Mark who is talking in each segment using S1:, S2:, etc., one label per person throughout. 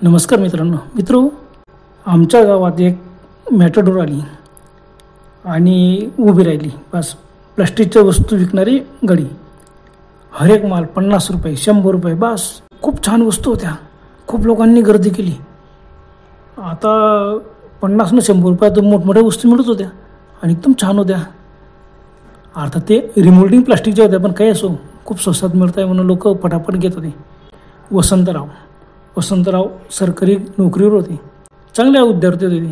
S1: नमस्कार मित्रो, आमच्या गावात एक मॅटाडोर आली आणि उभी राहिली. बस प्लास्टिकच्या वस्तू विकणारी गाडी. हर एक माल 50 रुपये 100 रुपये. बस खूप छान वस्तू होत्या. खूप लोकांनी गर्दी केली. आता 50 न 100 रुपयात मोठमोठ्या वस्तू मिळत होत्या आणि एकदम छान होत्या. अर्थात ते रिमोल्डिंग प्लास्टिकच्या होत्या, पण काही असो खूप स्वस्तात मिळत आहे म्हणून लोक पटापट घेत होते. वसंतराव सरकारी नोकरीवर होते. चांगल्या विद्यार्थी होते.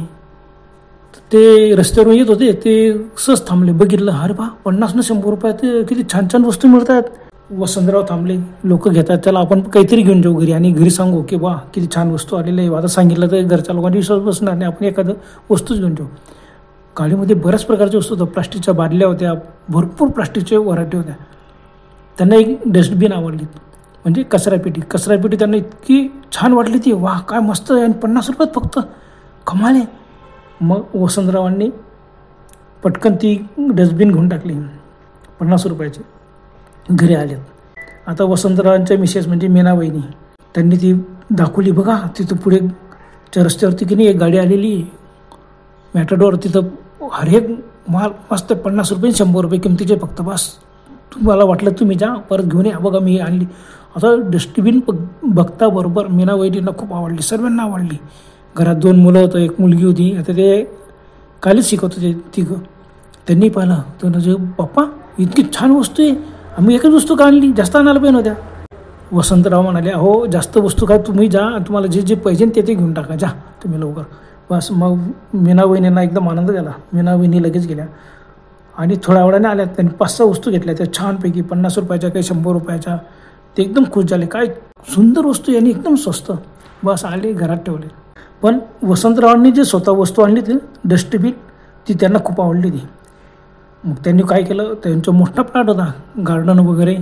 S1: ते रस्त्यावरून येत होते. ते सहज थांबले. बघितलं, अरे बा 50 न 100 रुपयात किती छान छान वस्तू मिळत आहेत. वसंतराव थांबले. लोक घेतात, त्याला आपण काहीतरी घेऊन जाऊ घरी आणि घरी सांगू की बा किती छान वस्तू आलेली आहे. आता सांगितलं तर घरच्या लोकांनी विश्वास बसणार नाही. आपण एखादं वस्तूच घेऊन जाऊ. गाडीमध्ये बऱ्याच प्रकारच्या वस्तू होत्या. प्लास्टिकच्या बादल्या होत्या. भरपूर प्लास्टिकच्या व्हरायटी होत्या. त्यांना एक डस्टबिन आवडली, म्हणजे कचरापेटी त्यांना इतकी छान वाटली ती. वा काय मस्त आहे, आणि 50 रुपयात फक्त, कमाल आहे. मग वसंतरावांनी पटकन ती डस्टबिन घेऊन टाकली 50 रुपयाची. घरी आलेत. आता वसंतरावांच्या मिसेस म्हणजे मीनाबाईनी त्यांनी ती दाखवली. बघा तिथं पुढे रस्त्यावरती की नाही एक गाडी आलेली मॅटाडोर. तिथं हर एक माल मस्त 50 रुपये 100 रुपये किमतीचे फक्त. बस तुम्हाला वाटलं तुम्ही जा, परत घेऊन या. बघा मी आणली. आता डस्टबिन बघता बरोबर मीनाबाईंना खूप आवडली. सर्वांना आवडली. घरात 2 मुलं होतं, 1 मुलगी होती. आता ते कालच शिकवत होते तिघं. त्यांनी पाहिलं तर म्हणजे पप्पा इतकी छान वस्तू आहे, आम्ही एकच वस्तू का आणली, जास्त आणायला पाहिजे होत्या. वसंतराव म्हणाले, अहो जास्त वस्तू काय, तुम्ही जा, तुम्हाला जे पाहिजे ते घेऊन टाका, जा तुम्ही लवकर. बस मग मीनाबाईंना एकदम आनंद झाला. मीनाबाईंनी लगेच गेल्या आणि थोड्या वेळाने आल्या. त्यांनी 5-6 वस्तू घेतल्या त्या छानपैकी, 50 रुपयाच्या काही 100 रुपयाच्या. ते एकदम खुश झाले. काय सुंदर वस्तू आणि एकदम स्वस्त. बस आले, घरात ठेवले. पण वसंतरावांनी जे स्वतः वस्तू आणली ती डस्टबिन, ती त्यांना खूप आवडली ती. मग त्यांनी काय केलं, त्यांचा मोठा प्लॉट होता, गार्डन वगैरे.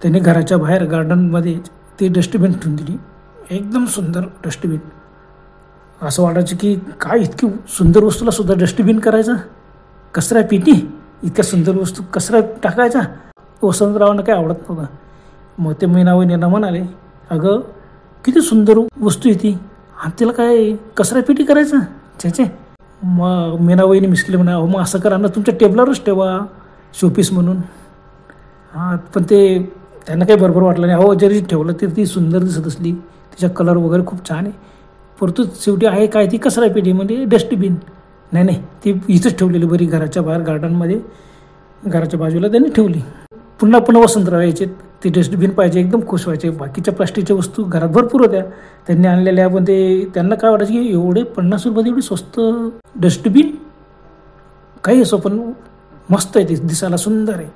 S1: त्यांनी घराच्या बाहेर गार्डनमध्ये ती डस्टबिन ठेवून दिली. एकदम सुंदर डस्टबिन. असं वाटायचं की काय इतकी सुंदर वस्तूला सुद्धा डस्टबिन करायचं, कचरा पेटी, इतक्या सुंदर वस्तू कचरा टाकायचा. वसंतरावांना काय आवडत नव्हतं. मग ते मीनाबाईंना म्हणाले, अगं किती सुंदर वस्तू येते आणि तिला काय कचरा पेटी करायचं त्याचे. मग मीनाबाईंनी मिसकले म्हणा, अहो मग असं करा ना, तुमच्या टेबलावरच ठेवा शोपीस म्हणून. हां, पण ते त्यांना काही बरोबर वाटलं नाही. अहो जरी ठेवलं तरी ती सुंदर दिसत असली, तिचा कलर वगैरे खूप छान आहे, परंतु शेवटी आहे काय ती कचरा पेटी म्हणजे डस्टबिन. नाही ती इथंच ठेवलेली बरी, घराच्या बाहेर गार्डनमध्ये घराच्या बाजूला त्यांनी ठेवली. पुन्हा वसंतराव यायचे, ते डस्टबिन पाहिजे, एकदम खुश व्हायचे. बाकीच्या प्लास्टिकच्या वस्तू घरात भरपूर होत्या त्यांनी आणलेल्या, पण ते त्यांना काय वाटायचं की एवढे 50 रुपयात एवढी स्वस्त डस्टबिन, काही असो पण मस्त आहे, ते दिसायला सुंदर आहे.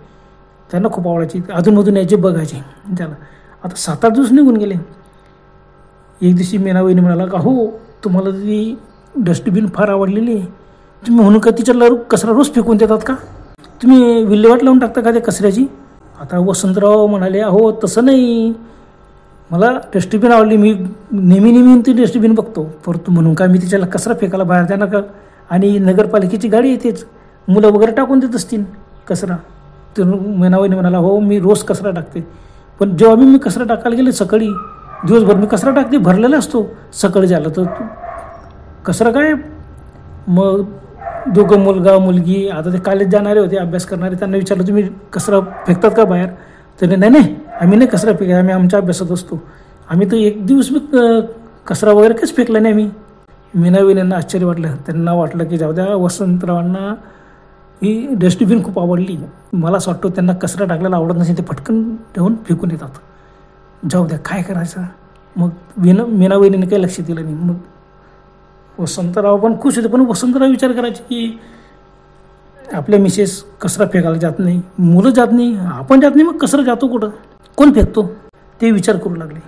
S1: त्यांना खूप आवडायची. अधूनमधून यायचे, बघायचे त्याला. आता 7-8 दिवस निघून गेले. एक दिवशी मीनाबाईने म्हणाला का, हो तुम्हाला ती डस्टबिन फार आवडलेली आहे, तुम्ही म्हणून का तिच्याला कचरा रोज फेकून देतात का, तुम्ही विल्हेवाट लावून टाकता का त्या कचऱ्याची. आता वसंतराव म्हणाले, अहो तसं नाही, मला डस्टबिन आवडली, मी नेहमी ती डस्टबिन बघतो, परंतु म्हणून का मी तिच्याला कचरा फेकायला बाहेर जाणार का. आणि नगरपालिकेची गाडी येतेच, मुलं वगैरे टाकून देत असतील कचरा. तर मीनाबाईने म्हणाला, हो मी रोज कचरा टाकते, पण जेव्हा मी कचरा टाकायला गेले सकाळी, दिवसभर मी कचरा टाकते, भरलेला असतो, सकाळी झालं तर कचरा काय. मग दोघं मुलगा मुलगी आता ते कॉलेज जाणारे होते, अभ्यास करणारे, त्यांना विचारलं तुम्ही कचरा फेकतात का बाहेर. तर नाही आम्ही नाही कचरा फेकत, आम्ही आमच्या अभ्यासात असतो, आम्ही तर एक दिवस मी कचरा वगैरे काहीच फेकला नाही आम्ही. मीनाबाईंना आश्चर्य वाटलं. त्यांना वाटलं की जाऊ द्या, वसंतरावांना ही डस्टबिन खूप आवडली. मला असं वाटतं त्यांना कचरा टाकलेला आवडत नसेल, ते पटकन ठेवून फेकून येतात. जाऊ द्या काय करायचं. मग मीनाबाईंनी काही लक्ष दिलं नाही. मग वसंतराव पण खुश होते, पण वसंतराव विचार करायचे की आपल्या मिसेस कचरा फेकायला जात नाही, मुलं जात नाही, आपण जात नाही, मग कचरा जातो कुठं, कोण फेकतो, ते विचार करू लागले.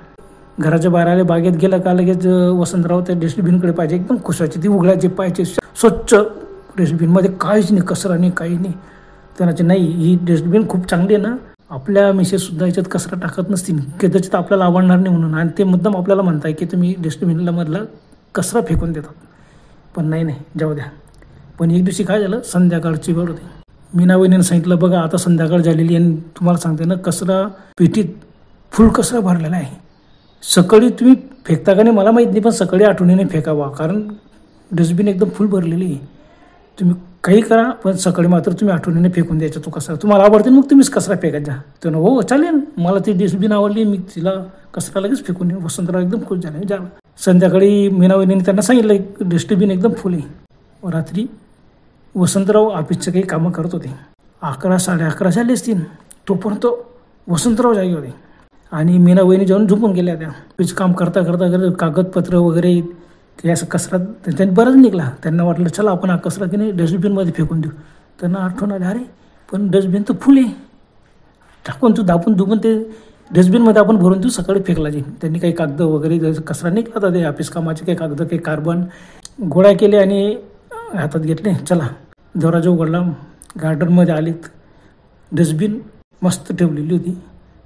S1: घराच्या बाहेर आले, बागेत गेलं का लगेच वसंतराव त्या डस्टबिनकडे पाहिजे, एकदम खुश व्हायचे. ती उघडायचे, पाहिजे स्वच्छ डस्टबिनमध्ये काहीच नाही, कचरा नाही, काही नाही. त्याचे नाही, ही डस्टबिन खूप चांगली आहे ना, आपल्या मिसेससुद्धा याच्यात कचरा टाकत नसतील, कदाचित आपल्याला आवडणार नाही म्हणून, आणि ते मुद्दाम आपल्याला म्हणताय की तुम्ही डस्टबिनला मधला कचरा फेकून देतात. पण नाही जाऊ द्या. पण एक दिवशी काय झालं, संध्याकाळची वेळ होती. मीनाबाईंनी सांगितलं, बघा आता संध्याकाळ झालेली आणि तुम्हाला सांगते ना, कचरा पेटीत फुल कचरा भरलेला आहे, सकाळी तुम्ही फेकता का नाही मला माहीत नाही, पण सकाळी आठवणीने फेकावा, कारण डस्टबिन एकदम फुल भरलेली आहे. तुम्ही काही करा, पण सकाळी मात्र तुम्ही आठवणीने फेकून द्यायचा तो कचरा. तुम्हाला आवडते मग तुम्हीच कचरा फेकत जा. तर हो चालेल, मला ती डस्टबिन आवडली, मी तिला कचरा लगेच फेकून देईन. वसंतराव एकदम खुश झाले. संध्याकाळी मीनावहिनीने त्यांना सांगितलं डस्टबिन एकदम फुल आहे. रात्री वसंतराव ऑफिसचे काही कामं करत होते. 11 11:30 झाले असतील. तोपर्यंत वसंतराव जागे होते आणि मीनावहिनी जाऊन झोपून गेल्या. त्या ऑफिस काम करता करता कागदपत्र वगैरे ते असं कचरा त्यांनी बराच निघाला. त्यांना वाटलं चला आपण हा कचरा की नाही डस्टबिनमध्ये फेकून देऊ. त्यांना आठवण आली, अरे पण डस्टबिन तर फुल आहे, टाकून तू दाबून दुबून ते डस्टबिनमध्ये आपण भरून देऊ, सकाळी फेकला जाईल. त्यांनी काही कागद वगैरे कचरा निघला होता, ते ऑफिस कामाचे काही कागद काही कार्बन गोळा केले आणि हातात घेतले. चला दरवाजा उघडला, गार्डनमध्ये आलेत. डस्टबिन मस्त ठेवलेली होती.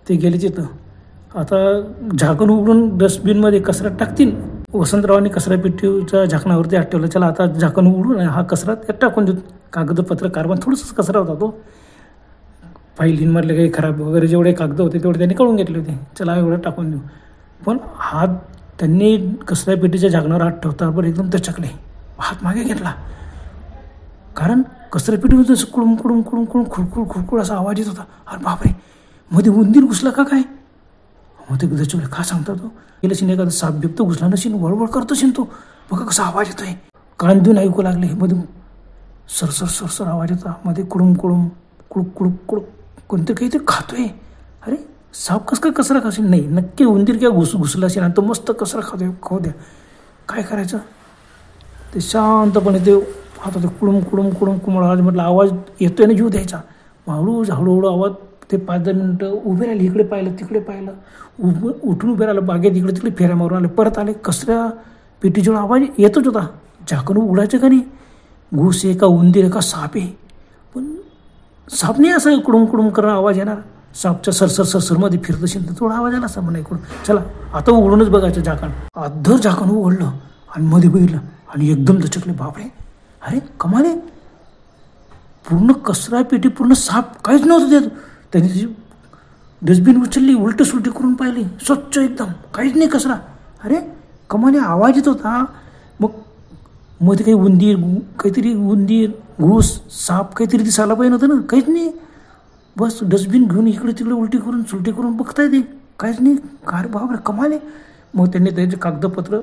S1: ते गेले तिथं. आता झाकण उघडून डस्टबिनमध्ये कचरा टाकतील. वसंतरावांनी कचरा पेटीच्या झाकणावरती हात ठेवला. चला आता झाकण उघडून हा कचरा त्यात टाकून देऊ. कागदपत्र कार्बन थोडंसंच कचरा होता तो. फाईलींमधले काही खराब वगैरे जेवढे कागद होते तेवढे त्यांनी काढून घेतले होते. चला एवढं टाकून देऊ. पण हात त्यांनी कचरा पेटीच्या झाकणावर हात ठेवतावर एकदम दचकले. हात मागे घेतला, कारण कचरा पेटीमध्ये असं कुळूम कुळूम कुळूम कुळूम खुळखुळ खुळखुळ असा आवाज येत होता. अरे बापरे, मध्ये उंदीर घुसला का काय? मग ते दचकले. का सांगता तो गेला शिन एखादा साप बिबत घुसला नशीन, वळवळ करतो शिन तो. बघा कसा आवाज येतोय. कान देऊन ऐकू लागले. मध्ये सरसर सरसर आवाज येतो. मध्ये कुळूम कुळूम कुळूक कुळूक कुळूक कोणतरी काहीतरी खातोय. अरे साप कसं काय कचरा खाशील? नाही, नक्की उंदीर किंवा घुसला असेल आणि तो मस्त कचरा खाऊ द्या. काय करायचं? ते शांतपणे ते पाहत होते. कुळूम कुळूम कुळूम कुळूम आवाज. म्हटलं आवाज येतोय ना, जीव द्यायचा. हळूहळू आवाज. ते 5-10 मिनटं उभे राहिले. इकडे पाहिलं तिकडे पाहिलं, उठून उभे राहिलं. बागेत इकडे तिकडे फेऱ्या मारून आले. परत आले. कचऱ्या पेटीजवळ आवाज येतच होता. झाकण उघडायचं का नाही? घुस आहे का उंदीर आहे का साप आहे? पण साप नाही असं कुडूम कुडूम करणं आवाज येणार. सापच्या सरसर सरसरमध्ये फिरत असेल तर थोडा आवाज आला असं म्हणा इकडून. चला आता उघडूनच बघायचं झाकण. अद्धर झाकण उघडलं आणि मध्ये बघितलं आणि एकदम दचकले. बापरे, अरे कमाल आहे, पूर्ण कचरा पेटी पूर्ण साप काहीच नव्हतं त्यात. त्यांनी डस्टबिन उचलली, उलट सुलटी करून पाहिली, स्वच्छ एकदम, काहीच नाही कचरा. अरे कमाल, आवाज येत होता. मग मध्ये काही उंदीर, काहीतरी उंदीर, घुस, साप काहीतरी दिसायला पाहिजे नव्हतं ना, काहीच नाही. बस डस्टबिन घेऊन इकडे तिकडे उलटी करून सुलटी करून बघता येते, काहीच नाही. अरे बापरे कमाल आहे. मग त्यांनी त्याचे कागदपत्र,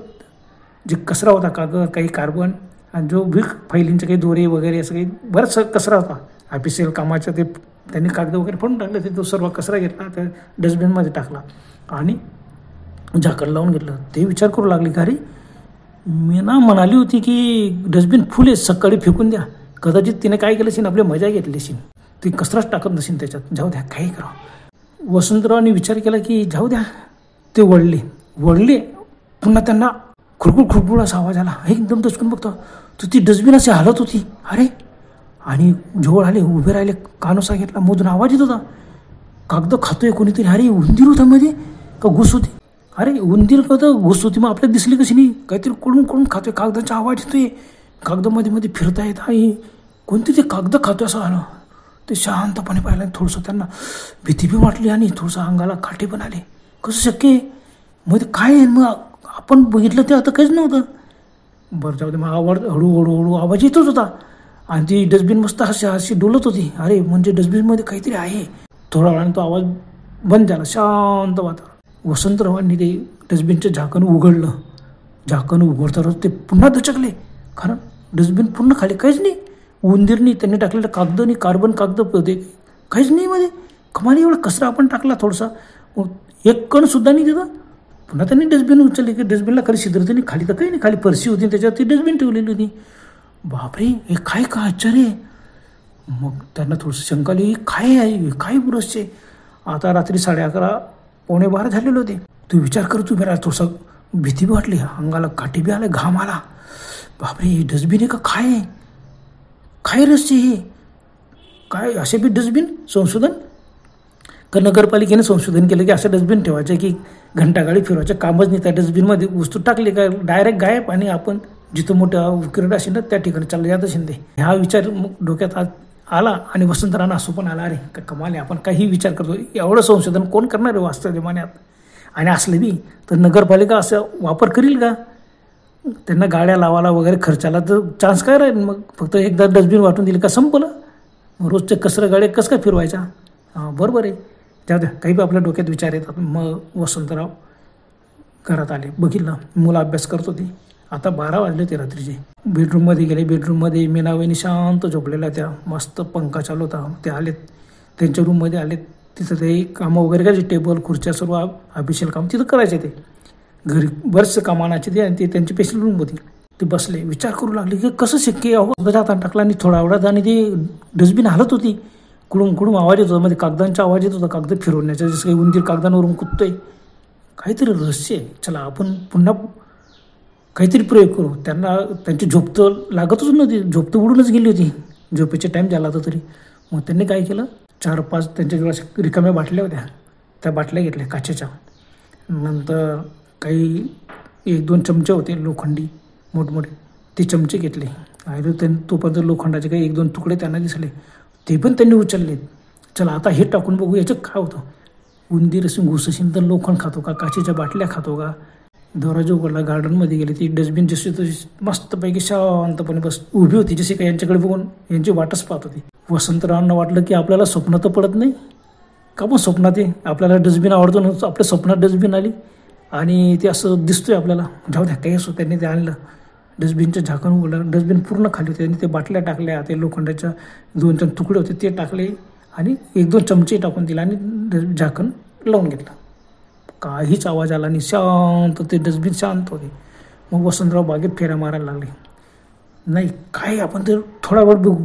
S1: जे कचरा होता कागद, काही कार्बन आणि जो बिग फाईलींचे काही दोरे वगैरे असं काही बराच कचरा होता ऑफिशियल कामाचा, ते त्यांनी कागद वगैरे फोडून टाकले. ते तो सर्व कचरा घेतला, त्या डस्टबिनमध्ये टाकला आणि झाकण लावून घेतलं. ते विचार करू लागले का, अरे मी ना म्हणाली होती की डस्टबिन फुल आहे, सकाळी फेकून द्या. कदाचित तिने काय केलं असेल, आपली मजा घेतली असेल, ती कचराच टाकत नसेल त्याच्यात. जाऊ द्या, काही करा. वसंतरावांनी विचार केला की जाऊ द्या. ते वळले पुन्हा त्यांना खुरखुर असा आवाज आला. एकदम दचकून बघतो तर ती डस्टबिन अशी हालत होती. अरे, आणि जवळ आले, उभे राहिले, कानोसा घेतला, मधून आवाज येत होता, कागद खातोय कोणीतरी. अरे उंदीर होता मध्ये का घुस होती? अरे उंदीर का तर घुस होती, मग आपल्याला दिसली कशी नाही? काहीतरी कुळून खातोय, कागदाचा आवाज येतोय, कागदामध्ये मध्ये फिरता येत आहे, कोणती ते कागद खातोय असं आलं. ते शांतपणे पाहिलं. थोडंसं त्यांना भीती बी वाटली आणि थोडंसं अंगाला काटे पण आले. कसं शक्य आहे? मध्ये काय आहे? मग आपण बघितलं ते आता काहीच नव्हतं. बरं जाऊ दे. मग आवाज हळूहळू आवाज येतच होता आणि ती डस्टबिन मस्त अशी डोलत होती. अरे म्हणजे डस्टबिनमध्ये काहीतरी आहे. थोडा वेळाने तो आवाज बंद झाला, शांत वातावरण. वसंतरावांनी ते डस्टबिनचं झाकण उघडलं. झाकण उघडताना ते पुन्हा दचकले, कारण डस्टबिन पूर्ण खाली, काहीच नाही. उंदीरनी त्यांनी टाकलेलं कागद आणि कार्बन कागद होते, काहीच नाही मध्ये. कमाली, एवढा कचरा आपण टाकला थोडासा, एक कण सुद्धा नाही तिथं. पुन्हा त्यांनी डस्टबिन उचलली की डस्टबिनला खाली छिद्र नाही, खाली तर काही नाही, खाली फरशी होती, त्याच्यावरती डस्टबिन ठेवलेली होती. बापरे, हे काय का आश्चर्य. मग त्यांना थोडंसं शंका आली, काय आहे, काय बुरसचे. आता रात्री 11:30 पावणे 12 झालेले होते. तू विचार कर, तू बरं थोडसा भीती बी वाटली, अंगाला काठी बी आला, घाम आला. बापरे, हे डस्टबिन आहे का काय आहे? काय रस्ते हे? काय असे बी डस्टबिन? संशोधन का नगरपालिकेने संशोधन केलं की असं डस्टबिन ठेवायचं की घंटागाडी फिरवायचं कामच नाही. त्या डस्टबिनमध्ये वस्तू टाकली का डायरेक्ट गायब आणि आपण जिथं मोठं उकिरडा असेल ना त्या ठिकाणी चाललं जात असेल. ते हा विचार डोक्यात आला आणि वसंतरावांना असं पण आला, अरे का कमाल आहे, आपण काही विचार करतो, एवढं संशोधन कोण करणार आहे वास्तव जमान्यात. आणि असले बी तर नगरपालिका असं वापर करील का? त्यांना गाड्या लावायला वगैरे खर्चाला तर चान्स काय राहील? मग फक्त एकदा डस्टबिन वाटून दिली का संपलं. मग रोजच्या कचरा गाड्या कसं काय फिरवायच्या? बरोबर आहे. जाऊ द्या, काही बी आपल्या डोक्यात विचार येतात. मग वसंतराव घरात आले, बघितलं मुलं अभ्यास करत होती. आता 12 वाजले होते रात्रीचे. बेडरूममध्ये गेले. बेडरूममध्ये मीनाबाईंनी शांत झोपलेल्या त्या, मस्त पंखा चालू होता. ते आलेत त्यांच्या रूममध्ये आलेत. तिथं ते कामं वगैरे करायचे, टेबल खुर्च्या सर्व ऑफिशियल काम तिथं करायचे. ते घरी बरेचसे काम आणायचे ते, आणि ते त्यांची स्पेशल रूम होती. ते बसले, विचार करू लागले की कसं शक्य. हातात टाकला आणि थोडा आवडात आणि ती डस्टबिन हालत होती. कुडूम कुडूम आवाज येत होता, मध्ये कागदांचा आवाज येत होता, कागद फिरवण्याचा, जसं काही उंदीर कागदांवरून कुदतोय. काहीतरी रहस्य आहे. चला आपण पुन्हा काहीतरी प्रयोग करू. त्यांना त्यांची झोप तर लागतच नव्हती, झोप तर उडूनच गेली होती. झोपेचा टाईम झाला होता तरी. मग त्यांनी काय केलं, 4-5 त्यांच्या रिकाम्या बाटल्या होत्या, त्या बाटल्या घेतल्या काचेच्या. नंतर काही 1-2 चमचे होते लोखंडी मोठमोठे, ते चमचे घेतले. आणि तोपर्यंत लोखंडाचे काही 1-2 तुकडे त्यांना दिसले, ते पण त्यांनी उचलले. चला आता हे टाकून बघू याच्यात काय होतं. उंदीर असून घुस असेल तर लोखंड खातो का, काचेच्या बाटल्या खातो का. दरवाजा उघडला, गार्डनमध्ये गेले. ती डस्टबिन जशी तशी मस्तपैकी शांतपणे बस उभी होती, जशी काही यांच्याकडे बघून यांची वाटच पाहत होती. वसंतरावांना वाटलं की आपल्याला स्वप्न तर पडत नाही का, पण स्वप्नात आहे आपल्याला डस्टबिन आवडतो ना, आपल्या स्वप्नात डस्टबिन आली आणि ते असं दिसतोय आपल्याला. जाऊ द्या, काही असो. त्यांनी ते आणलं, डस्टबिनचं झाकण उघडलं. डस्टबिन पूर्ण खाली होते. त्यांनी ते बाटल्या टाकल्या, ते लोखंडाच्या 2-3 तुकडे होते ते टाकले आणि 1-2 चमचे टाकून दिला आणि झाकण लावून घेतलं. काहीच आवाज आला नाही, शांत. ते डस्टबिन शांत होते. मग वसंतराव बागेत फेऱ्या मारायला लागले. नाही काय, आपण तर थोडा वेळ बघू,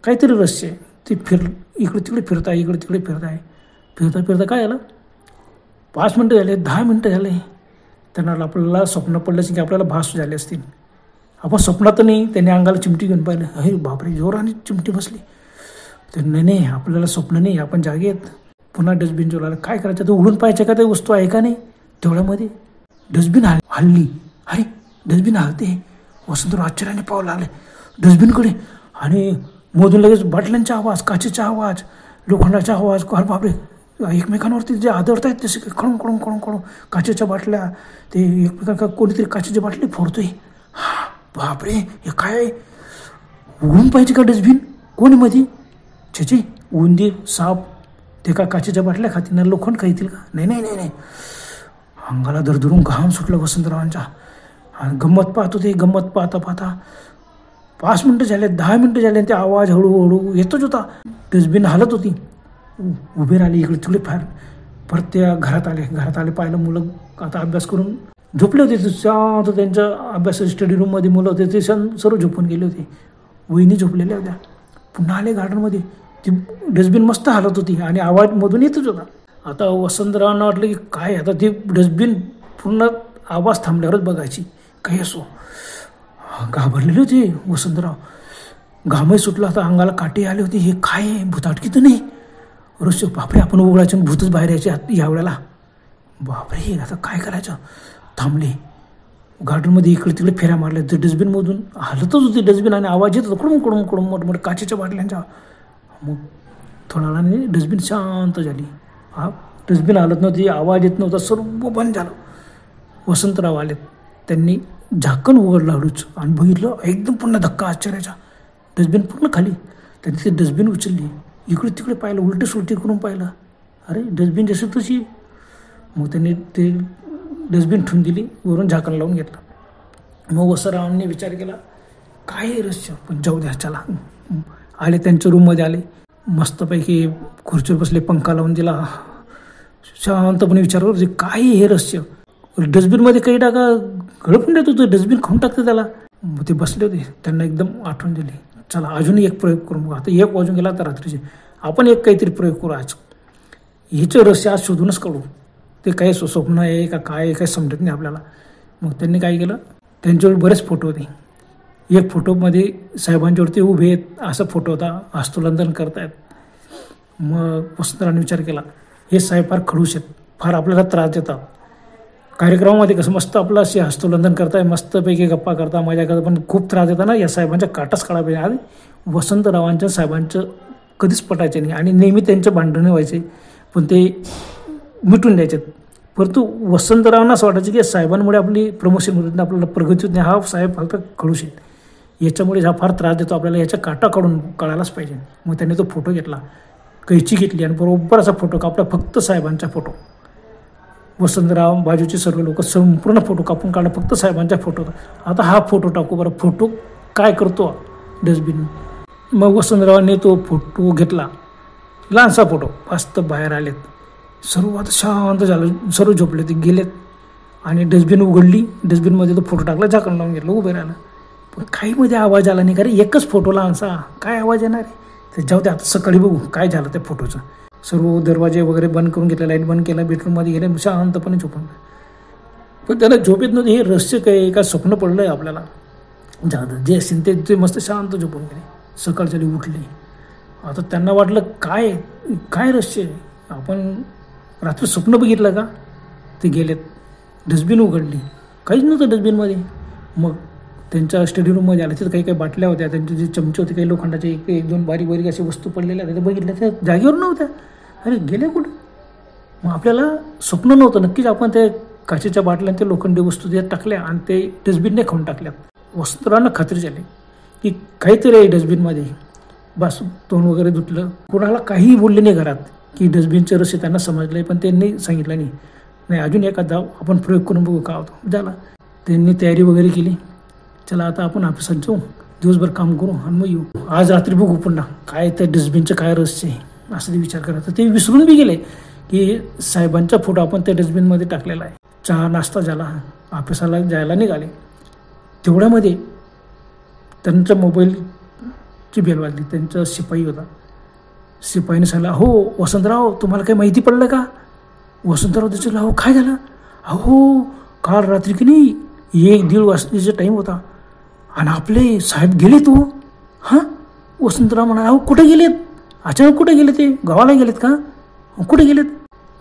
S1: काहीतरी रहस्य आहे. ते इकडे तिकडे फिरताय, इकडे तिकडे फिरताय. फिरता फिरता काय झालं, 5 मिनटं झाले, 10 मिनटं झाले. त्यांना आपल्याला स्वप्न पडलं की आपल्याला भास झाले असतील. आपण स्वप्नात नाही. त्यांनी अंगाला चिमटी घेऊन पाहिलं. अरे बापरे, जोराने चिमटी बसली. तर नाही, आपल्याला स्वप्न नाही, आपण जागेत. पुन्हा डस्टबिन जोराला. काय करायचं, तर उडून पाहायचं का, ते वस्तू आहे का नाही. तेवढ्यामध्ये डस्टबिन हल्ली. अरे डस्टबिन हलते. वसंतराव आश्चर्याने पाहू लागले डस्टबिनकडे. आणि मधून लगेच बाटल्यांचा आवाज, काचेचा आवाज, लोखंडाचा आवाज. अरे बापरे, एकमेकांवरती जे आदळत आहेत तसे खळून खळून खळून खळून काचेच्या बाटल्या. ते एकमेकांना कोणीतरी काचेची बाटली फोडतोय. बापरे, हे काय, उडून पाहिजे का डस्टबिन, कोणी मध्ये. छे, उंदीर, साप ते का काचेच्या बाटल्या खातील ना, लोखंड खातील का. नाही नाही नाही नाही. अंगाला दरदरून घाम सुटलं वसंतरावांच्या. आणि गंमत पाहत होते. गंमत पाहता पाहता 5 मिनटं झाले, 10 मिनटं झाले. ते आवाज हळूहळू येतच होता. डस्टबिन हालत होती. उभे राहिले, इकडे तिकडे फार. परत त्या घरात आले. पाहिलं मुलं आता अभ्यास करून झोपले होते. शांत त्यांच्या अभ्यास स्टडी रूममध्ये मुलं होते, ते सर्व झोपून गेले होते. वहिनी झोपलेल्या होत्या. पुन्हा आले गार्डनमध्ये. ती डस्टबिन मस्त हालत होती आणि आवाज मधून येतच होता. आता वसंतरावांना वाटलं की काय, आता ती डस्टबिन पूर्ण आवाज थांबल्यावरच बघायची. काही असो. घाबरलेले होते वसंतराव. घामही सुटला होता, अंगाला काटे आले होते. हे काय आहे, भूताटकी तर नाही. रोज बापरे, आपण उघडायचं भूतच बाहेर यायचे यावेळेला. बापरे, आता काय करायचं. थांबले. गार्डनमध्ये इकडे तिकडे फेऱ्या मारल्या. तर डस्टबिनमधून हालतच होती डस्टबिन आणि आवाज येत होता, कडून कडून कडून मोठमोठे काचेच्या बाटल्यांच्या. मग थोड्या वेळाने डस्टबिन शांत झाली. डस्टबिन हालत नव्हती, आवाज येत नव्हता, सर्व बंद झालं. वसंतराव आले. त्यांनी झाकण उघडलं हळूच आणि बघितलं, एकदम पुन्हा धक्का आश्चर्याचा. डस्टबिन पूर्ण खाली. त्यांनी ते डस्टबिन उचलली, इकडे तिकडे पाहिलं, उलटे सुलटे करून पाहिलं. अरे डस्टबिन जशी तशी. मग त्यांनी ते डस्टबिन ठेवून दिली, वरून झाकण लावून घेतलं. मग वसंतरावांनी विचार केला, काय रहस्य. पण जाऊ द्या, चला. आले त्यांच्या रूममध्ये आले. मस्तपैकी खुर्चीवर बसले, पंखा लावून दिला. शांतपणे विचार करत होते, काय हे रहस्य. डस्टबिनमध्ये काही टाका, गळपून देत होतं, डस्टबिन खाऊन टाकते त्याला. मग ते बसले होते. त्यांना एकदम आठवण दिली, चला अजूनही एक प्रयोग करून बघू. आता 1 वाजून गेला तर रात्रीचे, आपण एक काहीतरी प्रयोग करू आज. ह्याचं रहस्य आज शोधूनच काढू. ते काय स्वप्न आहे का काय आहे, काय समजत नाही आपल्याला. मग त्यांनी काय केलं, त्यांच्यावर बरेच फोटो होते. एक फोटोमध्ये साहेबांच्यावरती उभे आहेत असा फोटो होता, हस्तोलंदन करतायत. मग वसंतरावांनी विचार केला, हे साहेब फार खडूस आहेत, फार आपल्याला त्रास देतात. कार्यक्रमामध्ये कसं मस्त आपलं असे हस्तोलंदन करताय, मस्तपैकी गप्पा करता, मजा करता, पण खूप त्रास देता ना, या साहेबांच्या काटाच काढा पाहिजे. आणि वसंतरावांच्या साहेबांचं कधीच पटायचे नाही आणि नेहमी त्यांचं भांडणं व्हायचे, पण ते मिटून द्यायचे. परंतु वसंतरावांना असं वाटायचं की साहेबांमुळे आपली प्रमोशन होत नाही, आपल्याला प्रगती होत नाही, हा साहेब फक्त खडूस आहेत, याच्यामुळे हा फार त्रास देतो आपल्याला, याच्या काटा काढून कळायलाच पाहिजे. मग त्यांनी तो फोटो घेतला, कैची घेतली आणि बरोबर असा फोटो कापला, फक्त साहेबांचा फोटो. वसंतराव बाजूचे सर्व लोक संपूर्ण फोटो कापून काढला, फक्त साहेबांचा फोटो. आता हा फोटो टाकू बरं, फोटो काय करतो डस्टबिन. मग वसंतरावांनी तो फोटो घेतला, लहानसा फोटो, मस्त बाहेर आलेत, सर्व आता शांत झालं, सर्व झोपले ते गेलेत. आणि डस्टबिन उघडली, डस्टबिनमध्ये तो फोटो टाकला, झाकण लावून घेतलं, उभे राहिलं. पण काही मध्ये आवाज आला नाही, कारण एकच फोटो लहानसा, काय आवाज येणार आहे. ते जाऊ दे, आता सकाळी बघू काय झालं त्या फोटोचं. सर्व दरवाजे वगैरे बंद करून घेतले, लाईट बंद केला, बेडरूममध्ये गेले, शांतपणे झोपून. पण त्याला झोप येत नव्हती, हे रहस्य काय स्वप्न पडलं आहे आपल्याला. जाऊ जे असेल ते मस्त शांत झोपून गेले. सकाळच्या उठले, आता त्यांना वाटलं काय काय रहस्य आहे, आपण रात्री स्वप्न बघितलं का. ते गेलेत, डस्टबिन उघडली, काहीच नव्हतं डस्टबिनमध्ये. मग त्यांच्या स्टडी रूममध्ये आले, तिथं काही काही बाटल्या होत्या, त्यांचे जे चमचे होते काही लोखंडाचे, एक दोन बारीक बारीक असे वस्तू पडलेल्या होत्या, ते बघितल्या, त्या जागेवर नव्हत्या. अरे गेले कुठं. मग आपल्याला स्वप्न नव्हतं, नक्कीच आपण त्या काचेच्या बाटल्या ते लोखंडी वस्तू त्यात टाकल्या आणि ते डस्टबिनने खाऊन टाकल्यात. वसंतरावांना खात्री झाली की काहीतरी आहे डस्टबिनमध्ये. बस तोंड वगैरे धुतलं, कोणाला काहीही बोलले नाही घरात की डस्टबिनचं रहस्य त्यांना समजलं आहे, पण त्यांनी सांगितलं नाही अजून एखादा आपण प्रयोग करून बघू का होतो. झाला, त्यांनी तयारी वगैरे केली, चला आता आपण ऑफिसात जाऊ, दिवसभर काम करू आणि मग येऊ, आज रात्री बघू पुन्हा काय त्या डस्टबिनचं काय रहस्य आहे, असं ते विचार करत. ते विसरून बी गेले की साहेबांचा फोटो आपण त्या डस्टबिनमध्ये टाकलेला आहे. चहा नाश्ता झाला, ऑफिसाला जायला निघाले. तेवढ्यामध्ये त्यांच्या मोबाईलची बेल वाजली. त्यांचा शिपाई होता, शिपाईने सांगितलं, हो वसंतराव तुम्हाला काही माहिती पडलं का. वसंतराव त्याचं, हो काय झालं. अहो काल रात्री की नाही 1-1:30 वाजताचा टाईम होता आणि आपले साहेब गेले तो. हां. वसंतराव म्हणा, अहो कुठे गेलेत, अचानक कुठे गेले, ते गावाला गेलेत का, कुठे गेलेत.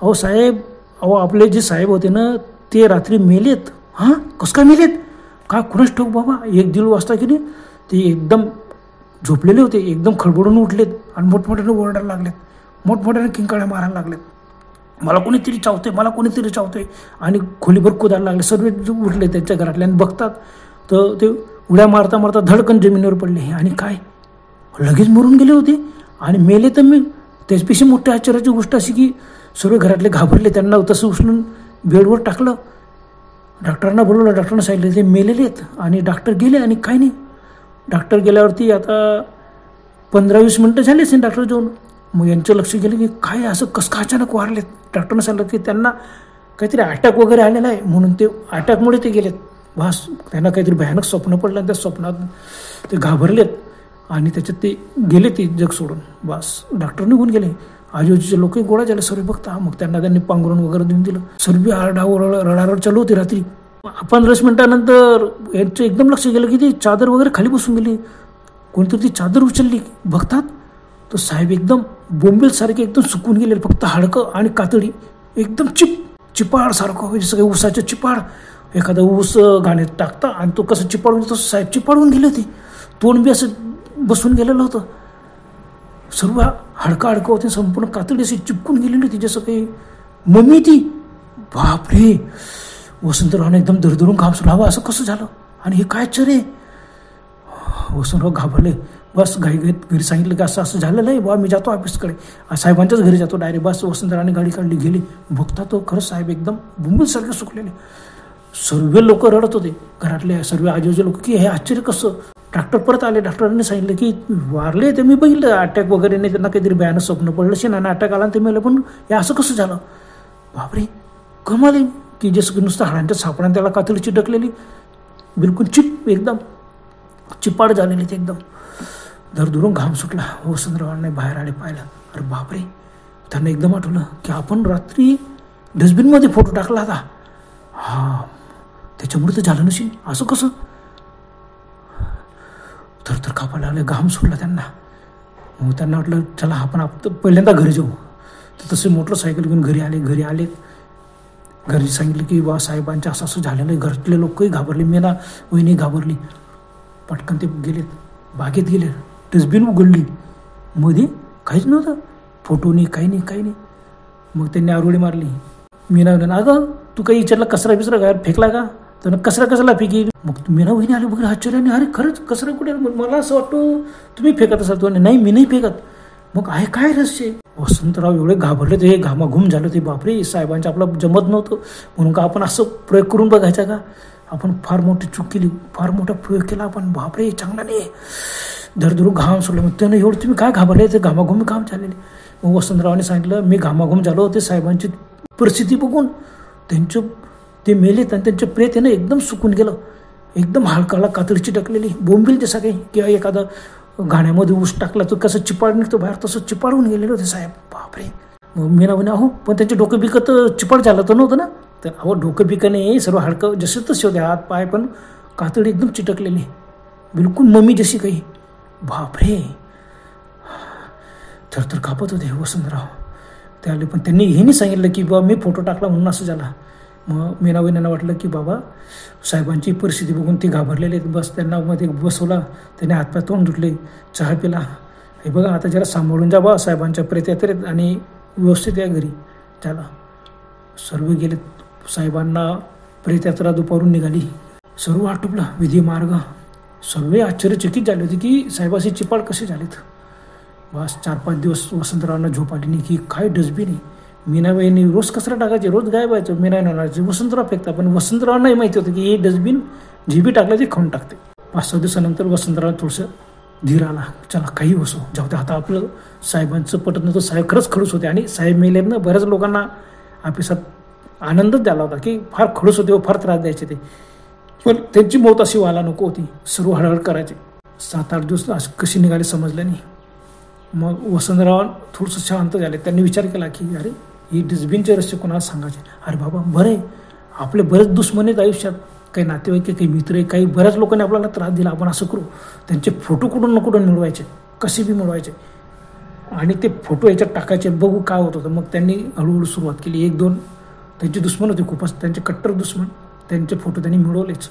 S1: अहो साहेब, अहो आपले जे साहेब होते ना ते रात्री मेलेत. हां, कसं काय मेलेत, का कुणाच ठाऊक बाबा. 1-1:30 वाजता की नाही ते एकदम झोपलेले होते, एकदम खडबडून उठलेत आणि मोठमोठ्याने ओरडायला लागलेत, मोठमोठ्याने किंकाळ्या मारायला लागलेत, मला कोणीतरी चावतंय, मला कोणीतरी चावतंय, आणि खोलीभर कुदायला लागले. सर्व उठले त्यांच्या घरातले आणि बघतात तर ते उड्या मारता मारता धडकन जमिनीवर पडले आणि काय लगेच मरून गेले होते आणि मेले. तर मी त्याच्यापेक्षा मोठ्या आश्चर्याची गोष्ट अशी की सर्व घरातले घाबरले, त्यांना तसं उचलून बेडवर टाकलं, डॉक्टरांना बोलवलं, डॉक्टरांना सांगितलं ते मेलेले आहेत. आणि डॉक्टर गेले आणि काय नाही. डॉक्टर गेल्यावरती आता 15-20 मिनटं झाली असेल डॉक्टर जाऊन. मग यांचं लक्ष गेलं की काय असं कसं का अचानक वारलेत. डॉक्टरनं सांगितलं की त्यांना काहीतरी अटॅक वगैरे आलेला आहे, म्हणून ते अटॅकमुळे ते गेलेत. बस त्यांना काहीतरी भयानक स्वप्न पडलं आणि त्या स्वप्नात ते घाबरलेत आणि त्याच्यात ते गेले, ते जग सोडून. बस डॉक्टर निघून गेले. आजूबाजूचे लोकही गोळा झाले, सर्व बघता. मग त्यांनी पांघरून वगैरे देऊन दिलं. सर्व रडारड चालू होती रात्री. 15 मिनिटानंतर यांचं एकदम लक्ष गेलं की ती चादर वगैरे खाली बसून गेली. कोणीतरी ती चादर उचलली, बघतात तर साहेब एकदम बोंबेलसारखे एकदम सुकून गेले, फक्त हाडकं आणि कातडी एकदम चिपाड सारखं, जसं काही ऊसाचं चिपाड. एखादा ऊस गाण्यात टाकता आणि तो कसं चिपाडून तसं साहेब चिपाडून गेले होते. तोंड बी असं बसून गेलेलं होतं, सर्व हाडकं होते, संपूर्ण कातडी अशी चिपकून गेलेली होती, जसं काही मम्मी ती. बापरे. वसंतरावने एकदम धडधडून घाम सुटला, हवं असं कसं झालं आणि हे काय रे. वसंतराव घाबरले. बस घाईघाईत घरी सांगितलं की असं असं झालेलं आहे बा, मी जातो ऑफिसकडे, साहेबांच्याच घरी जातो डायरेक्ट. बस वसंतरावने गाडी काढली, गेली. बघता तो खरंच साहेब एकदम बुंबलसारखे सुकलेले. सर्व लोक रडत होते घरातले, सर्व आजूबाजूचे लोक की हे आश्चर्य कसं. डॉक्टर परत आले, डॉक्टरांनी सांगितलं की वारले ते, मी बघितलं अटॅक वगैरे नाही, त्यांना काहीतरी भयानक स्वप्न पडलं शे ना, अटॅक आला ते मेलं, पण हे असं कसं झालं. बापरे. कमाल की जसं की नुसतं हाडांच्या सापड्यानं त्याला कातडी चिटकलेली, बिलकुल एकदम चिपाड झालेली ते एकदम. धरधरून घाम सुटला. वसंतरावांनी बाहेर आले, पाहिलं, अरे बापरे. त्यांना एकदम आठवलं की आपण रात्री डस्टबिनमध्ये फोटो टाकला होता. हां, त्याच्यामुळे तर झालं नसेल, असं कसं. थरथर कापायला लागले, घाम सुटला त्यांना. मग त्यांना वाटलं चला आपण पहिल्यांदा घरी जाऊ. तर तसे मोटरसायकल घेऊन घरी आले. घरी सांगितलं की बा साहेबांच्या असं असं झालेलं आहे. घरातले लोकही घाबरले, मेना वहिनी घाबरली. पटकन ते गेलेत, बागेत गेले, डस्टबिन उघडली, मध्ये काहीच नव्हतं, फोटो नाही, काही नाही. मग त्यांनी आरोळी मारली, मीना वहिनी, अगं तू काही विचारलं कचरा बिचरा काय फेकला का? तर कचरा कशाला फेकी? मग मीना वहिनी आले बघ आश्चर्याने, अरे खरंच कचरा कुठे? मला असं वाटतं तुम्ही फेकत असाल. तो नाही मी नाही फेकत. मग आहे काय रहस्य? वसंतराव एवढे घाबरले ते, घामाघूम झालं ते. बापरे, साहेबांचं आपलं जमत नव्हतं म्हणून का आपण असं प्रयोग करून बघायचा का? आपण फार मोठी चूक केली, फार मोठा प्रयोग केला आपण. बापरे, चांगला नाही. धरधरून घाम सोडलं. मग त्यानं एवढं तुम्ही काय घाबरले? ते घामाघूम घाम झालेले. मग वसंतरावाने सांगितलं मी घामाघूम झालो होते साहेबांची परिस्थिती बघून. त्यांचं ते मेलेत आणि त्यांचं प्रेत आहे ना एकदम सुकून गेलं, एकदम हलकाला कातडीची टाकलेली बोंबील जसा काही, किंवा एखादा घाण्यामध्ये ऊस टाकला तर कसं चिपाड निघतो बाहेर, तसं चिपाडून गेलेलं होते साहेब. बापरे. मग मीना म्हणे अहो पण त्यांचे डोकं बिकत चिपाड झालं तर नव्हतं ना? तर अहो डोकं बिकं नाही, सर्व हलकं जसं तसे होते, हात पाय पण कातडी एकदम चिटकलेली, बिलकुल मम्मी जशी काही. बापरे. थरथर कापत होते वसंतराव. ते आले पण त्यांनी हेही सांगितलं की बाबा मी फोटो टाकला म्हणून असं झाला. मग मीना वहिनींना वाटलं की बाबा साहेबांची परिस्थिती बघून ते घाबरलेले आहेत, बस त्यांना मध्ये बसवला, त्याने हातपाय तोंड धुतले, चहा पिला. हे बघा आता जरा सांभाळून जा बा, साहेबांच्या प्रेत्यात्रेत आणि व्यवस्थित या घरी. झाला सर्व गेले. साहेबांना प्रेत्यात्रा दुपारून निघाली. सर्व आटोपला विधी मार्ग. सर्व आश्चर्यचकित झाले होते की साहेबाची चिपाड कसे झालेत. बस 4-5 दिवस वसंतरावांना झोप आली नाही की काय डस्टबिन आहे. मीनाबाईंनी रोज कचरा टाकायचे, रोज गायब व्हायचं. मीना म्हणायचे वसंतराव फेकता, पण वसंतरावांनाही माहिती होतं की हे डस्टबिन जे बी टाकलं ते खाऊन टाकते. 5-6 दिवसानंतर वसंतराव थोडंसं धीर आला. चला काही असो, जाऊ दे आता. आपलं साहेबांचं पटत नव्हतं. साहेब खरंच खडूस होते आणि साहेब मेलेत ना, बऱ्याच लोकांना ऑफिसात आनंदच झाला होता की फार खडूस होते व फार त्रास द्यायचे ते. पण त्यांची मौत अशी व्हायला नको होती. सर्व हळहळ करायचे. 7-8 दिवस कशी निघाले समजलं नाही. मग वसंतराव थोडंसं शांत झाले. त्यांनी विचार केला की अरे ही डस्टबिनचे रस्ते कोणाला सांगायचे. अरे बाबा बरं आहे, आपले बरेच दुश्मन आहेत आयुष्यात, काही नातेवाईक आहे, काही मित्र आहे, काही बऱ्याच लोकांनी आपल्याला त्रास दिला. आपण असं करू, त्यांचे फोटो कुठून ना कुठून मिळवायचे, कसे बी मिळवायचे आणि ते फोटो याच्यात टाकायचे, बघू काय होत होतं. मग त्यांनी हळूहळू सुरुवात केली. 1-2 त्यांचे दुश्मन होते खूपच, त्यांचे कट्टर दुश्मन, त्यांचे फोटो त्यांनी मिळवलेच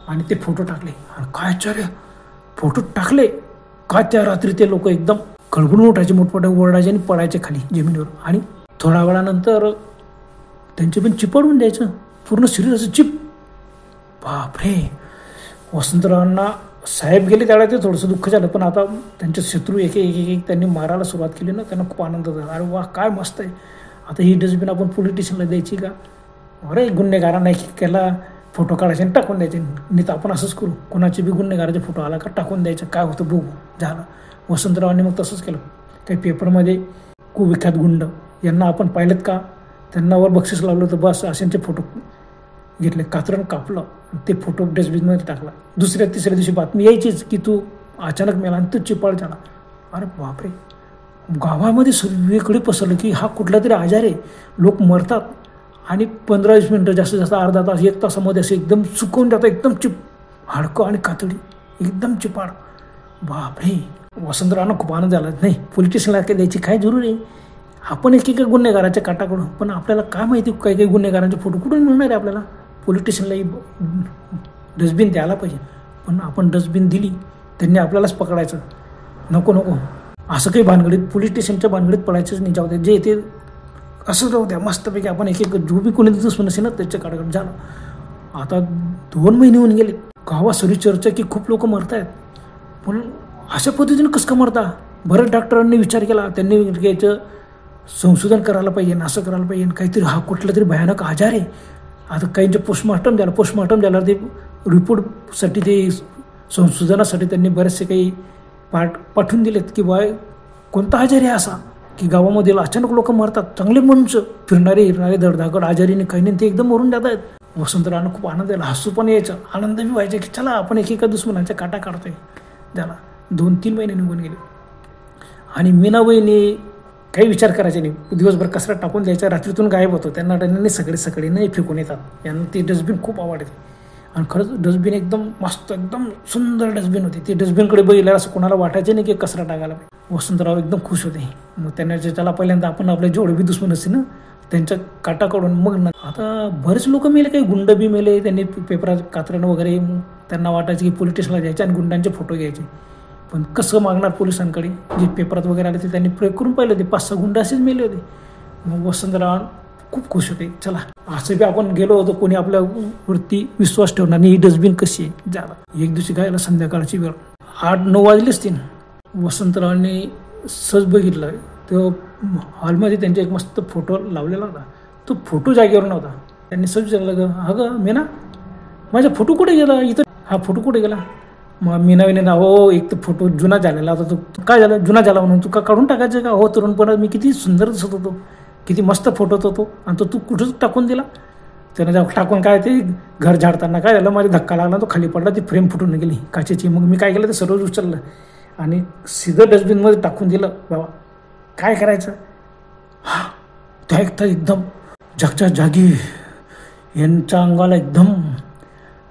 S1: आणि ते फोटो टाकले. आणि काय आश्चर्य, फोटो टाकले का त्या रात्री ते लोक एकदम खळबळून उठायचे, मोठमोठ्या ओरडायचे आणि पडायचे खाली जमिनीवर. आणि थोड्या वेळानंतर त्यांचे पण चिपडून द्यायचं, पूर्ण शरीराचं चिप. बापरे. वसंतरावांना साहेब गेले त्यावेळेला ते थोडंसं दुःख झालं, पण आता त्यांचे शत्रू एक एक त्यांनी मारायला सुरुवात केली ना, त्यांना खूप आनंद झाला. अरे वा काय मस्त आहे. आता ही डस्टबिन आपण पोलीस स्टेशनला द्यायची का? अरे गुन्हेगारांना केला फोटो काढायचे आणि टाकून द्यायचे. नाही तर आपण असंच करू, कोणाचे बी गुन्हेगाराचे फोटो आला का टाकून द्यायचं, काय होतं बघू. झालं. वसंतरावांनी मग तसंच केलं. काही पेपरमध्ये कुविख्यात गुंड यांना आपण पाहिलेत का, त्यांना वर बक्षीस लावलं, तर बस अशांचे फोटो घेतले, कातरण कापलं, ते फोटो डस्टबिनमध्ये टाकला. 2-3 दिवशी बातमी यायचीच की तू अचानक मेला आणि तू चिपाड झाला. अरे बापरे. गावामध्ये सगळीकडे पसरलं की हा कुठला तरी आजार आहे, लोक मरतात आणि 15-20 मिनटं जास्तीत जास्त अर्धा तास 1 तासामध्ये असे एकदम सुकवून जातात, एकदम चिप, हाडकं आणि कातडी एकदम चिपाड. बापरे. वसंतरावांना खूप आनंद झाला. नाही पोलीस स्टेशनला द्यायची काय जरुरी आहे, आपण एक गुन्हेगाराच्या काटाकडून. पण आपल्याला काय माहिती काही काही गुन्हेगारांचे फोटो कुठून मिळणार आहे आपल्याला. पोलीस स्टेशनलाही डस्टबिन द्यायला पाहिजे, पण आपण डस्टबिन दिली त्यांनी आपल्यालाच पकडायचं. नको नको असं काही भानगडीत, पोलीस स्टेशनच्या भानगडीत पडायचंच नाही. जाऊ द्या, जे ते असं जाऊ द्या. मस्तपैकी आपण एक जो बी कोणी दुश्मन असेल ना त्याच्या काटाकडे झालं. आता 2 महिने होऊन गेले. गावात सरी चर्चा की खूप लोक मरत आहेत, पण अशा पद्धतीने कसं का मरता. बऱ्याच डॉक्टरांनी विचार केला, त्यांनी याचं संशोधन करायला पाहिजे, असं करायला पाहिजे, काहीतरी हा कुठला तरी भयानक आजार आहे. आता काहींचे पोस्टमॉर्टम झालं, ते रिपोर्टसाठी ते संशोधनासाठी त्यांनी बरेचसे काही पाठवून दिलेत की बा कोणता आजार आहे असा की गावामध्ये अचानक लोक मरतात. चांगले मनुष्य फिरणारे धडधाकड आजारीने काही नाही ते एकदम मरून जात आहेत. वसंतरावांना खूप आनंद यायला, हसू पण यायचं, आनंद बी व्हायचा की चला आपण एकेका दुश्मनाच्या काटा काढतोय. त्याला 2-3 महिने निघून गेले आणि मीनाबाईंनी काही विचार करायचे नाही. दिवसभर कचरा टाकून द्यायचा, रात्रीतून गायब होतो. त्यांना सगळे नाही फेकून येतात. यांना ते डस्टबिन खूप आवडते आणि खरंच डस्टबिन एकदम मस्त, एकदम सुंदर डस्टबिन होती. ते डस्टबिनकडे बघितल्यावर असं कोणाला वाटायचं नाही की कचरा टाकायला. वसंतराव एकदम खुश होते. मग त्याला पहिल्यांदा आपण आपले जेवढे बी दुश्मन असते ना त्यांच्या काटाकडून मग आता बरेच लोक मेले, काही गुंड बी मेले. त्यांनी पेपरात कातरण वगैरे त्यांना वाटायचं की पोलीस स्टेशनला जायचे आणि गुंडांचे फोटो घ्यायचे. पण कसं मागणार पोलिसांकडे, जे पेपरात वगैरे आले ते त्यांनी प्रयोग करून पाहिलं, ते 5-6 गुंड असेच मेले होते. मग वसंतराव खूप खुश होते. चला असं बी आपण गेलो होतो, कोणी आपल्यावरती विश्वास ठेवणार नाही. ही डस्टबिन कशी आहे झाला. एक दिवशी गायला संध्याकाळची वेळ 8-9 वाजलेच तीन. वसंतरावांनी सहज बघितलं तो हॉलमध्ये त्यांचा एक मस्त फोटो लावलेला होता. तो फोटो जागेवर नव्हता. त्यांनी सहज विचारलं, अगं मीना माझा फोटो कुठे गेला, इथं हा फोटो कुठे गेला. मग मीनावीने ना, हो एक तर फोटो जुना झालेला होता. तो काय झालं, जुना झाला म्हणून तू का काढून टाकायचं का. हो तरुणपणात मी किती सुंदर दिसत होतो, किती मस्त फोटो होतो तो, आणि तो तू कुठंच टाकून दिला. त्यानं जेव्हा टाकून काय ते घर झाडताना काय झालं, माझा धक्का लागला, तो खाली पडला, ती फ्रेम फुटून गेली काचेची. मग मी काय केलं, ते सर्व उचललं आणि सीधं डस्टबिनमध्ये टाकून दिलं. बाबा काय करायचं. हा त्या एकदम जागच्या जागी यांच्या अंगाला एकदम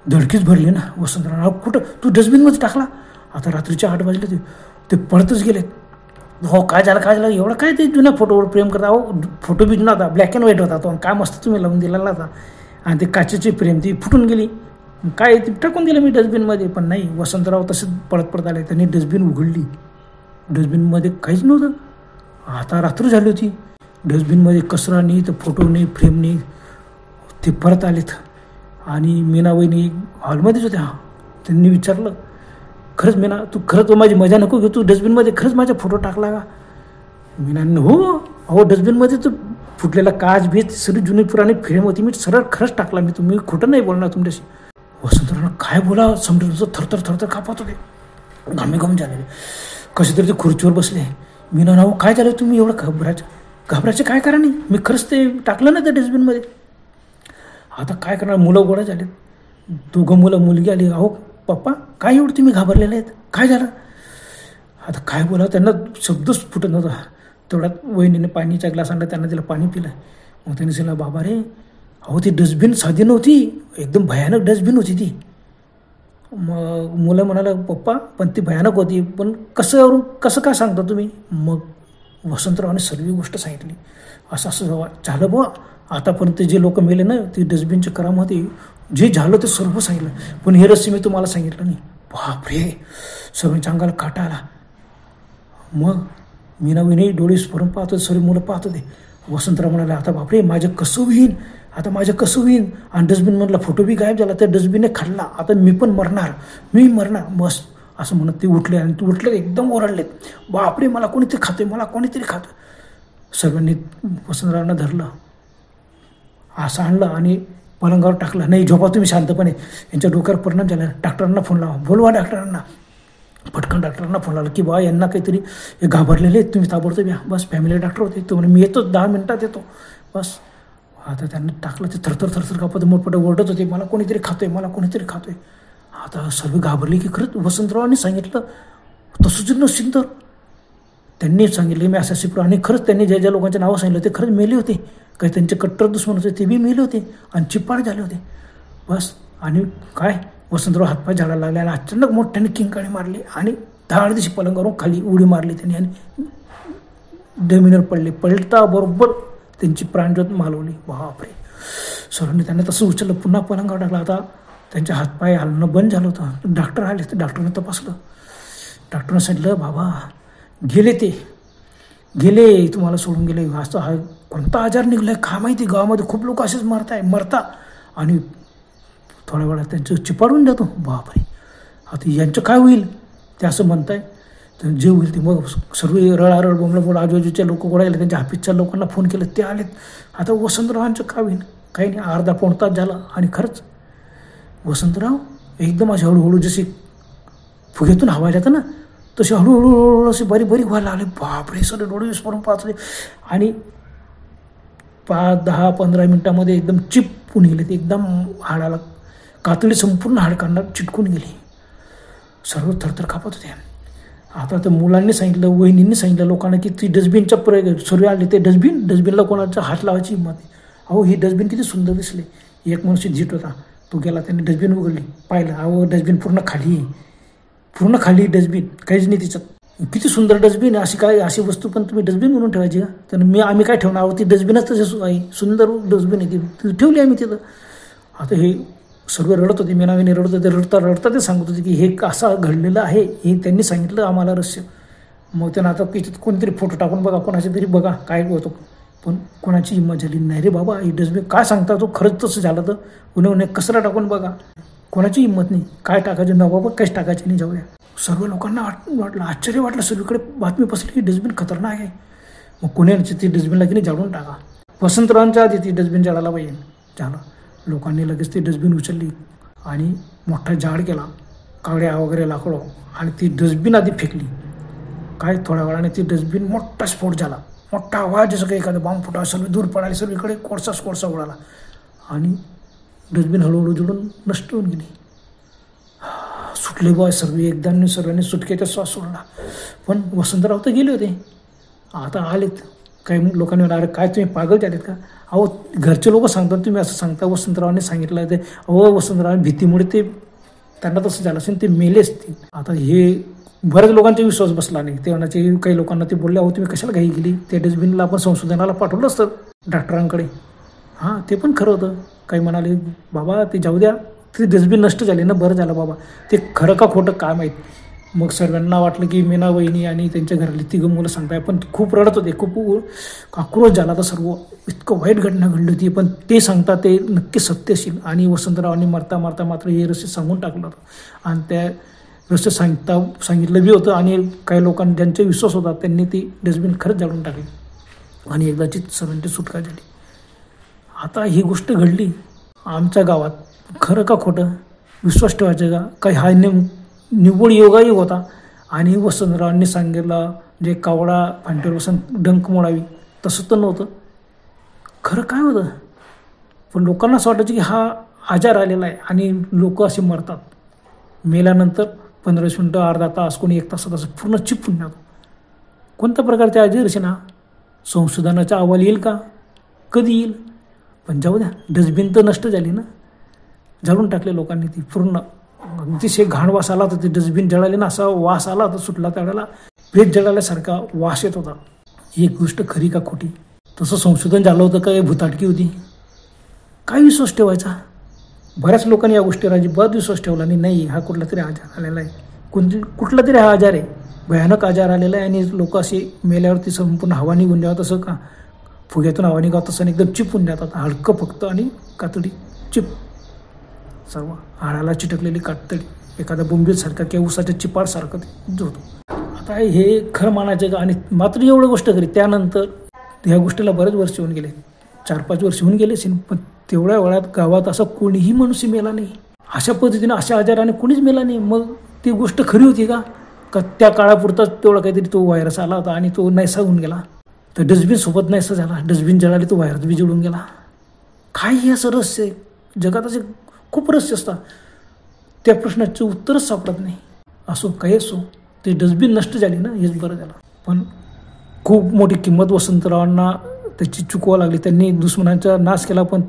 S1: धडकीच भरली ना. वसंतराव कुठं तू डस्टबिनमध्ये टाकला. आता रात्रीचे 8 वाजले, ते पळतच गेलेत. हो काय झालं एवढं काय ते जुन्या फोटोवर प्रेम करता. अहो फोटो बी जुना होता, ब्लॅक अँड व्हाईट होता तो, काय मस्त तुम्ही लावून दिलेला होता. आणि ते काचेची फ्रेम ती फुटून गेली. काय ती टाकून दिलं मी डस्टबिनमध्ये. पण नाही, वसंतराव तसेच पळत आले. त्यांनी डस्टबिन उघडली. डस्टबिनमध्ये काहीच नव्हतं. आता रात्र झाली होती. डस्टबिनमध्ये कचरा नाही, तर फोटो नाही, फ्रेम नाही. ते परत आलेत आणि मीनाबाईनी हॉलमध्येच होत्या. त्यांनी विचारलं, खरंच मीना तू खरंच माझी मजा नको घेऊ, तू डस्टबिनमध्ये खरंच माझा फोटो टाकला का. मीनाने हो डस्टबिनमध्ये तर फुटलेला काच बीच सगळी जुनी पुराणी फ्रेम होती, मी सरळ खरंच टाकला. मी तुम्ही खोटं नाही बोलणार तुमच्याशी. वसंतराव काय बोला समजून थरथर कापत होते, घाम झालेले. कसे तरी ते खुर्चीवर बसले. मीना नाव काय झालं, तुम्ही एवढं घाबरायचं काय करा नाही, मी खरंच ते टाकलं ना त्या डस्टबिनमध्ये. आता काय करणार, मुलं गोळा झाले. 2 मुलं, मुलगी आली. अहो पप्पा काय एवढं तुम्ही घाबरलेले आहेत, काय झालं. आता काय बोला, त्यांना शब्दच फुटत नव्हता. तेवढ्यात वहिनीने पाणीचा ग्लास आणला, त्यांना तिला पाणी पिलं. मग त्यांनी सांगितलं, बाबा रे अहो ती डस्टबिन साधी नव्हती, एकदम भयानक डस्टबिन होती ती. मग मुलं म्हणाला, पप्पा पण ती भयानक होती, पण कसं काय सांगता तुम्ही. मग वसंतरावाने सर्व गोष्ट सांगितली. असं झालं बुवा. आतापर्यंत जे लोक मेले ना, ती डस्टबिनची करामती जे झालं ते सर्व सांगितलं, पण हे रहस्य मी तुम्हाला सांगितलं नाही. बापरे, सगळ्यांच्या अंगाला काटा आला. मग मीनावीने डोळे भरून पाहत होते, सर्व मुलं पाहत होते. वसंतराव म्हणाले, आता बापरे माझं कसं होईन. आणि डस्टबिनमधला फोटो बी गायब झाला, त्या डस्टबिनने खाल्ला. आता मी मरणार बस असं म्हणत ते उठले. आणि ते उठले एकदम ओरडलेत, बापरे मला कोणीतरी खातोय. सगळ्यांनी वसंतरावांना धरलं, असं आणलं आणि पलंगावर टाकलं. नाही झोपा तुम्ही शांतपणे, यांच्या डोक्यावर परिणाम झाला. डॉक्टरांना फोन लावा, बोलवा डॉक्टरांना. पटकन डॉक्टरांना फोन लावला की बा यांना काहीतरी हे घाबरलेले आहेत, तुम्ही ताबडतोब या. बस फॅमिली डॉक्टर होते. तो म्हणे मी येतो, 10 मिनिटात येतो. बस आता त्यांनी टाकलं. ते थरथर कापत मोठमोठं ओरडत होते, मला कोणीतरी खातोय. आता सर्व घाबरले की खरंच वसंतरावांनी सांगितलं तसंच नसेल तर. त्यांनी सांगितले मी असं आणि खरंच त्यांनी ज्या लोकांचे नावं सांगितलं ते खरंच मेले होते. काही त्यांचे कट्टर दुश्मन होते ते बी मेले होते आणि चिप्पाड झाले होते. बस आणि काय वसंतराव हातपाय झाडायला लागले आणि अचानक मोठ्याने किंकाळी मारली आणि धाडदिशी पलंगावरून खाली उडी मारली त्यांनी आणि जमिनीवर पडता बरोबर त्यांची प्राणज्योत मालवली. बापरे, सर्वांनी त्यांना तसं उचललं, पुन्हा पलंगावर टाकला. आता त्यांचे हातपाय हलणं बंद झालं होतं. डॉक्टर आले, तर डॉक्टरने तपासलं. डॉक्टरने सांगितलं, बाबा गेले तुम्हाला सोडून गेले. असं हा कोणता आजार निघलाय काय माहिती, गावामध्ये खूप लोक असेच मरता आणि थोड्या वेळात त्यांचं चिपाडून देतो. बापरे, आता यांचं काय होईल ते असं म्हणताय. तर जे होईल ते मग सर्व रळारळ बोंबला आजूबाजूच्या लोक गोळा गेले. त्यांच्या ऑफिसच्या लोकांना फोन केलं, ते आलेत. आता वसंतरावांचं काय होईल. काही नाही, अर्धा पाऊण तास झाला आणि खरंच वसंतराव एकदम असे हळूहळू जसे फुग्यातून हवा जातं ना तसे हळूहळू असे बारीक व्हायला लागले. बापरे, सगळे डोळे विस्फोरून पाहत होते आणि 10-15 मिनिटामध्ये एकदम चिपकून गेले. ते एकदम हाडाला कातडी संपूर्ण हाडकांना चिटकून गेली. सर्व थरथर कापत होते. आता तर मुलांनी सांगितलं, वहिनींनी सांगितलं लोकांना की ती डस्टबिनच्या सर्व आले. ते डस्टबिनला कोणाचा हात लावायची हिंमत नाही. अहो ही डस्टबिन किती सुंदर दिसले. एक मनुष्य झीट होता, तो गेला, त्यांनी डस्टबिन उघडली, पाहिलं. अहो डस्टबिन पूर्ण खाली डस्टबिन, काहीच नाही तिच्यात. किती सुंदर डस्टबिन आहे. अशी वस्तू पण तुम्ही डस्टबिन म्हणून ठेवायची का. तर आम्ही काय ठेवणार आहोत, ती डस्टबिनच तशी आहे, सुंदर डस्टबिन आहे ती ठेवली आम्ही तिथं. आता हे सर्व रडत होते, मीनावीने रडत होते. रडता ते सांगत होते की हे असं घडलेलं आहे, हे त्यांनी सांगितलं आम्हाला रहस्य. मग त्यांना आता तिथे कोणीतरी फोटो टाकून बघा, कोणाचे तरी बघा काय होतो. पण कोणाची हिंमत झाली नाही रे बाबा, ही डस्टबिन काय सांगता तो खरंच तसं झालं तर उन्हे कचरा टाकून बघा. कोणाची हिंमत नाही, काय टाकायचं ना बाबा, काहीच टाकायचं नाही, जाऊया. सर्व लोकांना वाटलं, आश्चर्य वाटलं, सगळीकडे बातमी पसरली की डस्टबिन खतरनाक आहे. मग कोणी ती डस्टबिनला की नाही जाळून टाका. वसंतरावांच्या आधी ती डस्टबिन जाळायला पाहिजे. झालं, लोकांनी लगेच ती डस्टबिन उचलली आणि मोठा जाळ केला, कावड्या वगैरे लाकडं, आणि ती डस्टबिन आधी फेकली. काय थोड्या वेळाने ती डस्टबिन मोठा स्फोट झाला, मोठा आवाज, जसं काही एखादा बॉम्ब फुटा, सर्व दूर पडाले, सर्वीकडे कोळसा उडाला आणि डस्टबिन हळूहळू जळून नष्ट होऊन गेली. सुटले बॉय सर्वांनी सुटकेचा श्वास सोडला. पण वसंतराव तर गेले होते, आता आलेत. काही लोकांनी म्हणा, अरे काय तुम्ही पागल झालेत का? अहो घरचे लोक सांगतात, तुम्ही असं सांगता. वसंतरावांनी सांगितलं ते, अहो वसंतराव भीतीमुळे ते त्यांना तसं झालं असेल, ते मेले असतील. आता हे बऱ्याच लोकांचा विश्वास बसला नाही. ते म्हणायचे, काही लोकांना ते बोलले, अहो तुम्ही कशाला घाई गेली, त्या डस्टबिनला आपण संशोधनाला पाठवलं असतं डॉक्टरांकडे. हां, ते पण खरं होतं. काही म्हणाले, बाबा ते जाऊ द्या, ते डस्टबिन नष्ट झाले ना, बरं झालं बाबा, ते खरं का खोटं काय माहीत. मग सर्वांना वाटलं की मीना वहिनी आणि त्यांच्या घरातली 3 मुलं सांगताय, पण खूप रडत होते, खूप आक्रोश झाला. तर सर्व इतकं वाईट घटना घडली होती, पण ते सांगतात ते नक्की सत्य असेल. आणि वसंतरावांनी मरता मात्र हे रहस्य सांगून टाकलं होतं, आणि त्या रहस्य सांगितलं बी होतं. आणि काही लोकांनी ज्यांचा विश्वास होता त्यांनी ती डस्टबिन खरंच जाळून टाकली आणि एकदाची सर्वांची सुटका झाली. आता ही गोष्ट घडली आमच्या गावात, खरं का खोटं विश्वास ठेवायचं का? काही हा निव्वळ योगायोग होता. आणि वसंतरावांनी सांगितलं जे कावडा फांटीवर बसून डंक मोडावी, तसं तर नव्हतं. खरं काय होतं? पण लोकांना असं वाटायचं की हा आजार आलेला आहे आणि लोक असे मरतात. मेल्यानंतर 15 मिनटं, अर्धा तास, कोणी 1 तासात असं पूर्ण चिपून जातो. कोणत्या प्रकारचे आजार असे ना, संशोधनाचा अहवाल येईल का? कधी येईल? पण जाऊ द्या, डस्टबिन तर नष्ट झाली ना, जाळून टाकले लोकांनी ती पूर्ण. अतिशय घाण वास आला होता, ते डस्टबिन जळाले ना, असा वास आला होता सुटला, त्यावेळेला पेट जळाल्यासारखा वास येत होता. ही गोष्ट खरी का खोटी? तसं संशोधन झालं होतं का, भुताटकी होती? काय विश्वास ठेवायचा? बऱ्याच लोकांनी या गोष्टीवर अजिबात विश्वास ठेवला नाही. हा कुठला तरी आजार आलेला आहे, कुठला तरी हा आजार आहे, भयानक आजार आलेला आहे. आणि लोक असे मेल्यावरती संपूर्ण हवा निघून जावं, तसं का फुग्यातून हवा निघावं तसं एकदम चिपून जातात, हलकं फक्त, आणि कातडी चिप, सर्व हाडाला चिटकलेली कातडी, एखादा बोंबीलसारखा किंवा उसाच्या चिपाडसारखं ते होतं. आता हे खरं मानायचं का? आणि मात्र एवढं गोष्ट करी, त्यानंतर ह्या गोष्टीला बरेच वर्ष होऊन गेले, 4-5 वर्ष होऊन गेले असेल. पण तेवढ्या वेळात गावात असा कोणीही मनुष्य मेला नाही, अशा पद्धतीने अशा आजाराने कोणीच मेला नाही. मग ती गोष्ट खरी होती का? त्या काळापुरताच तेवढा काहीतरी तो व्हायरस आला होता आणि तो नाहीसा होऊन गेला. तर डस्टबिन सोबत नाहीसा झाला, डस्टबिन जळाली, तो व्हायरस बी जळून गेला. काय हे असं रहस्य आहे? जगात असे खूप रहस्य असतात, त्या प्रश्नाचं उत्तरच सापडत नाही. असो काही असो, ते डस्टबिन नष्ट झाली ना, हेच बरं झालं. पण खूप मोठी किंमत वसंतरावांना त्याची चुकवा लागली. त्यांनी दुश्मनांचा नाश केला, पण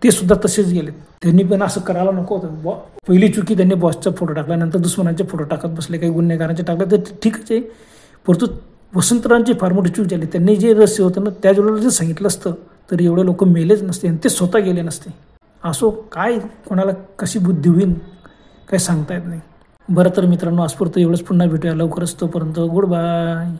S1: ते सुद्धा तसेच गेले. त्यांनी पण असं करायला नको होतं. पहिली चुकी त्यांनी बॉसचा फोटो टाकला, नंतर दुश्मनांचे फोटो टाकत बसले, काही गुन्हेगारांचे टाकले, तर ठीकच आहे. परंतु वसंतरावांची फार मोठी चूक झाली. त्यांनी जे रहस्य होतं ना, त्या जोडीला जर सांगितलं असतं तर एवढे लोक मेलेच नसते आणि ते स्वतः गेले नसते. असो, काय कोणाला कशी बुद्धी होईल काही सांगता येत नाही. बरं तर मित्रांनो, आजपर्यंत एवढंच. पुन्हा भेटूया लवकरच. तोपर्यंत गुड बाय.